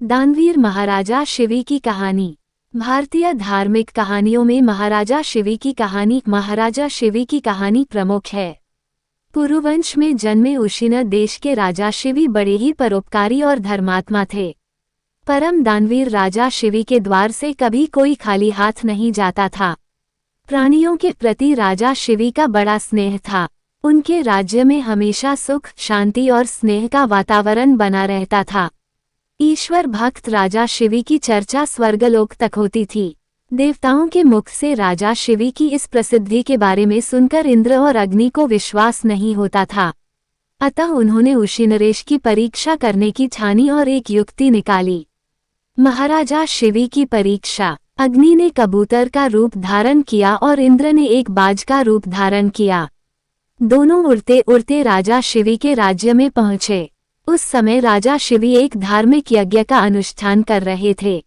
दानवीर महाराजा शिवी की कहानी। भारतीय धार्मिक कहानियों में महाराजा शिवी की कहानी प्रमुख है। पुरुवंश में जन्मे उशिना देश के राजा शिवी बड़े ही परोपकारी और धर्मात्मा थे। परम दानवीर राजा शिवी के द्वार से कभी कोई खाली हाथ नहीं जाता था। प्राणियों के प्रति राजा शिवी का बड़ा स्नेह था। उनके राज्य में हमेशा सुख, शांति और स्नेह का वातावरण बना रहता था। ईश्वर भक्त राजा शिवी की चर्चा स्वर्गलोक तक होती थी। देवताओं के मुख से राजा शिवी की इस प्रसिद्धि के बारे में सुनकर इंद्र और अग्नि को विश्वास नहीं होता था। अतः उन्होंने उशिनरेश की परीक्षा करने की ठानी और एक युक्ति निकाली। महाराजा शिवी की परीक्षा। अग्नि ने कबूतर का रूप धारण किया और इंद्र ने एक बाज का रूप धारण किया। दोनों उड़ते उड़ते राजा शिवी के राज्य में पहुंचे। उस समय राजा शिवी एक धार्मिक यज्ञ का अनुष्ठान कर रहे थे।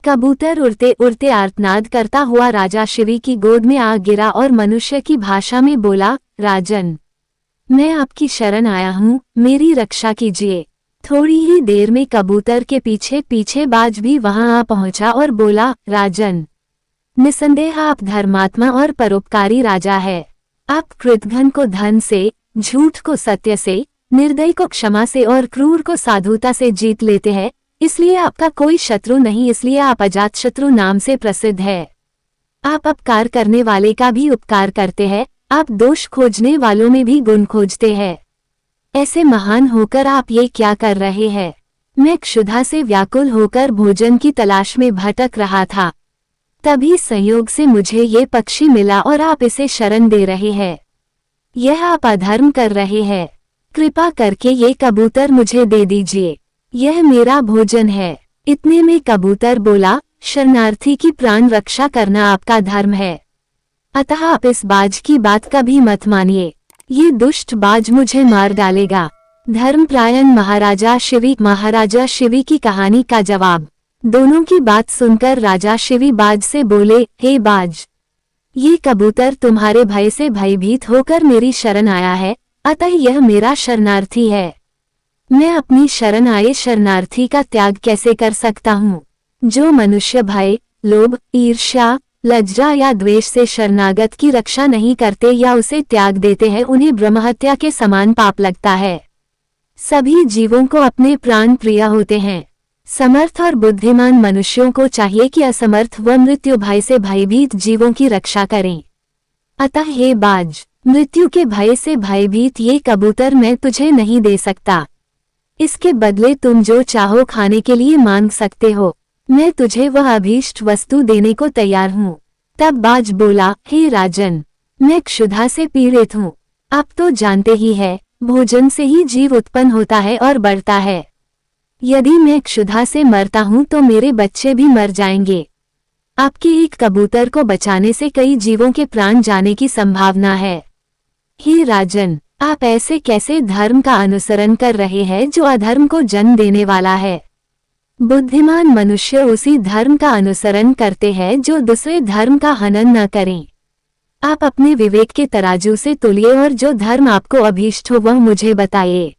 कबूतर उड़ते उड़ते आर्तनाद करता हुआ राजा शिवी की गोद में आ गिरा और मनुष्य की भाषा में बोला, राजन, मैं आपकी शरण आया हूँ, मेरी रक्षा कीजिए। थोड़ी ही देर में कबूतर के पीछे पीछे बाज भी वहां आ पहुंचा और बोला, राजन, निसंदेह आप धर्मात्मा और परोपकारी राजा है। आप कृतघ्न को धन से, झूठ को सत्य से, निर्दयी को क्षमा से और क्रूर को साधुता से जीत लेते हैं। इसलिए आपका कोई शत्रु नहीं, इसलिए आप अजातशत्रु नाम से प्रसिद्ध है। आप अपकार करने वाले का भी उपकार करते हैं। आप दोष खोजने वालों में भी गुण खोजते हैं। ऐसे महान होकर आप ये क्या कर रहे हैं? मैं क्षुधा से व्याकुल होकर भोजन की तलाश में भटक रहा था। तभी संयोग से मुझे ये पक्षी मिला और आप इसे शरण दे रहे हैं। यह आप अधर्म कर रहे हैं। कृपा करके ये कबूतर मुझे दे दीजिए, यह मेरा भोजन है। इतने में कबूतर बोला, शरणार्थी की प्राण रक्षा करना आपका धर्म है, अतः आप इस बाज की बात कभी मत मानिए। ये दुष्ट बाज मुझे मार डालेगा। धर्मपरायण महाराजा शिवी की कहानी का जवाब। दोनों की बात सुनकर राजा शिवी बाज से बोले, हे बाज, ये कबूतर तुम्हारे भय से भयभीत होकर मेरी शरण आया है, अतः यह मेरा शरणार्थी है। मैं अपनी शरण आए शरणार्थी का त्याग कैसे कर सकता हूँ? जो मनुष्य भय, लोभ, ईर्ष्या, लज्जा या द्वेष से शरणागत की रक्षा नहीं करते या उसे त्याग देते हैं, उन्हें ब्रह्महत्या के समान पाप लगता है। सभी जीवों को अपने प्राण प्रिय होते हैं। समर्थ और बुद्धिमान मनुष्यों को चाहिए कि असमर्थ व मृत्यु भय से भयभीत जीवों की रक्षा करें। अतः हे बाज, मृत्यु के भय से भयभीत ये कबूतर मैं तुझे नहीं दे सकता। इसके बदले तुम जो चाहो खाने के लिए मांग सकते हो। मैं तुझे वह अभीष्ट वस्तु देने को तैयार हूँ। तब बाज बोला, हे राजन, मैं क्षुधा से पीड़ित हूँ। आप तो जानते ही है, भोजन से ही जीव उत्पन्न होता है और बढ़ता है। यदि मैं क्षुधा से मरता हूँ तो मेरे बच्चे भी मर जाएंगे। आपके एक कबूतर को बचाने से कई जीवों के प्राण जाने की संभावना है। हे राजन, आप ऐसे कैसे धर्म का अनुसरण कर रहे हैं जो अधर्म को जन्म देने वाला है? बुद्धिमान मनुष्य उसी धर्म का अनुसरण करते हैं जो दूसरे धर्म का हनन न करें। आप अपने विवेक के तराजू से तुलिए और जो धर्म आपको अभीष्ट हो वह मुझे बताइए।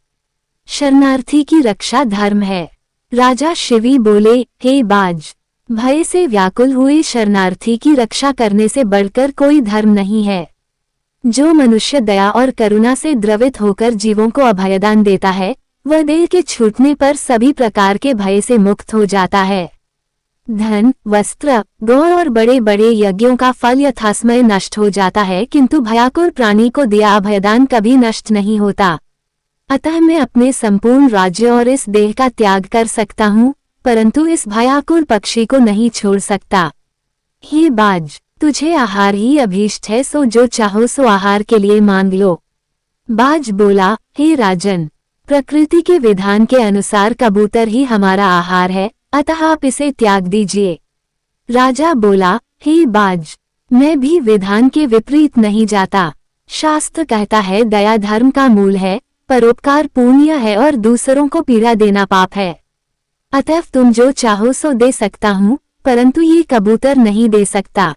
शरणार्थी की रक्षा धर्म है। राजा शिवी बोले, हे बाज, भय से व्याकुल हुए शरणार्थी की रक्षा करने से बढ़कर कोई धर्म नहीं है। जो मनुष्य दया और करुणा से द्रवित होकर जीवों को अभयदान देता है, वह देह के छूटने पर सभी प्रकार के भय से मुक्त हो जाता है। धन, वस्त्र, गौ और बड़े बड़े यज्ञों का फल यथासमय नष्ट हो जाता है, किंतु भयाकुल प्राणी को दिया अभयदान कभी नष्ट नहीं होता। अतः मैं अपने संपूर्ण राज्य और इस देह का त्याग कर सकता हूँ, परंतु इस भयाकुल पक्षी को नहीं छोड़ सकता। हे बाज, तुझे आहार ही अभीष्ट है, सो जो चाहो सो आहार के लिए मांग लो। बाज बोला, हे राजन, प्रकृति के विधान के अनुसार कबूतर ही हमारा आहार है, अतः आप इसे त्याग दीजिए। राजा बोला, हे बाज, मैं भी विधान के विपरीत नहीं जाता। शास्त्र कहता है, दया धर्म का मूल है, परोपकार पुण्य है और दूसरों को पीड़ा देना पाप है। अतः तुम जो चाहो सो दे सकता हूँ, परंतु ये कबूतर नहीं दे सकता।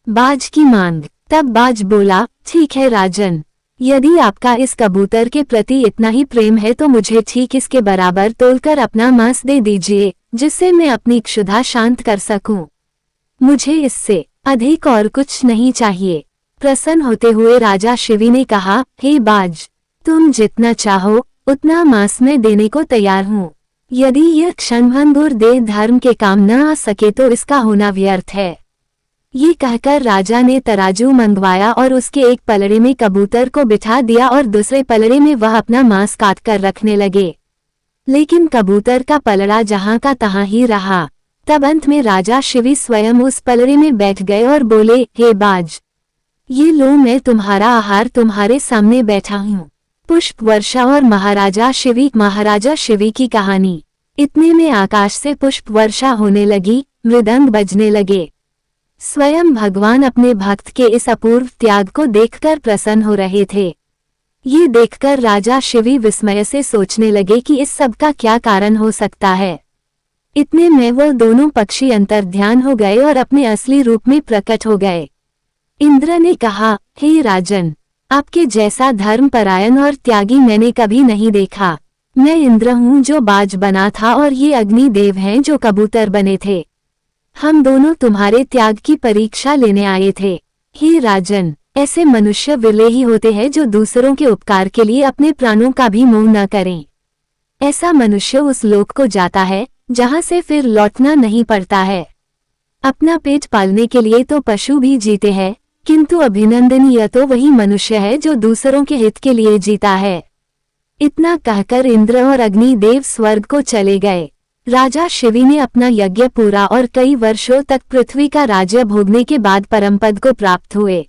बाज की मांग। तब बाज बोला, ठीक है राजन, यदि आपका इस कबूतर के प्रति इतना ही प्रेम है तो मुझे ठीक इसके बराबर तोलकर अपना मांस दे दीजिए, जिससे मैं अपनी क्षुधा शांत कर सकूं। मुझे इससे अधिक और कुछ नहीं चाहिए। प्रसन्न होते हुए राजा शिवी ने कहा, हे बाज, तुम जितना चाहो उतना मांस मैं देने को तैयार हूँ। यदि यह क्षणभंगुर देह धर्म के काम न आ सके तो इसका होना व्यर्थ है। ये कहकर राजा ने तराजू मंगवाया और उसके एक पलड़े में कबूतर को बिठा दिया और दूसरे पलड़े में वह अपना मांस काट कर रखने लगे। लेकिन कबूतर का पलड़ा जहां का तहां ही रहा। तब अंत में राजा शिवी स्वयं उस पलड़े में बैठ गए और बोले, हे बाज, ये लो मैं तुम्हारा आहार तुम्हारे सामने बैठा हूँ। पुष्प वर्षा और महाराजा शिवी की कहानी। इतने में आकाश से पुष्प वर्षा होने लगी, मृदंग बजने लगे। स्वयं भगवान अपने भक्त के इस अपूर्व त्याग को देखकर प्रसन्न हो रहे थे। ये देखकर राजा शिवी विस्मय से सोचने लगे कि इस सब का क्या कारण हो सकता है। इतने में वो दोनों पक्षी अंतर्ध्यान हो गए और अपने असली रूप में प्रकट हो गए। इंद्र ने कहा, हे राजन, आपके जैसा धर्मपरायण और त्यागी मैंने कभी नहीं देखा। मैं इंद्र हूँ जो बाज बना था और ये अग्निदेव हैं जो कबूतर बने थे। हम दोनों तुम्हारे त्याग की परीक्षा लेने आए थे। हे राजन, ऐसे मनुष्य विरले ही होते हैं जो दूसरों के उपकार के लिए अपने प्राणों का भी मोह न करें। ऐसा मनुष्य उस लोक को जाता है जहां से फिर लौटना नहीं पड़ता है। अपना पेट पालने के लिए तो पशु भी जीते हैं, किंतु अभिनंदनीय तो वही मनुष्य है जो दूसरों के हित के लिए जीता है। इतना कहकर इंद्र और अग्निदेव स्वर्ग को चले गए। राजा शिवी ने अपना यज्ञ पूरा और कई वर्षों तक पृथ्वी का राज्य भोगने के बाद परमपद को प्राप्त हुए।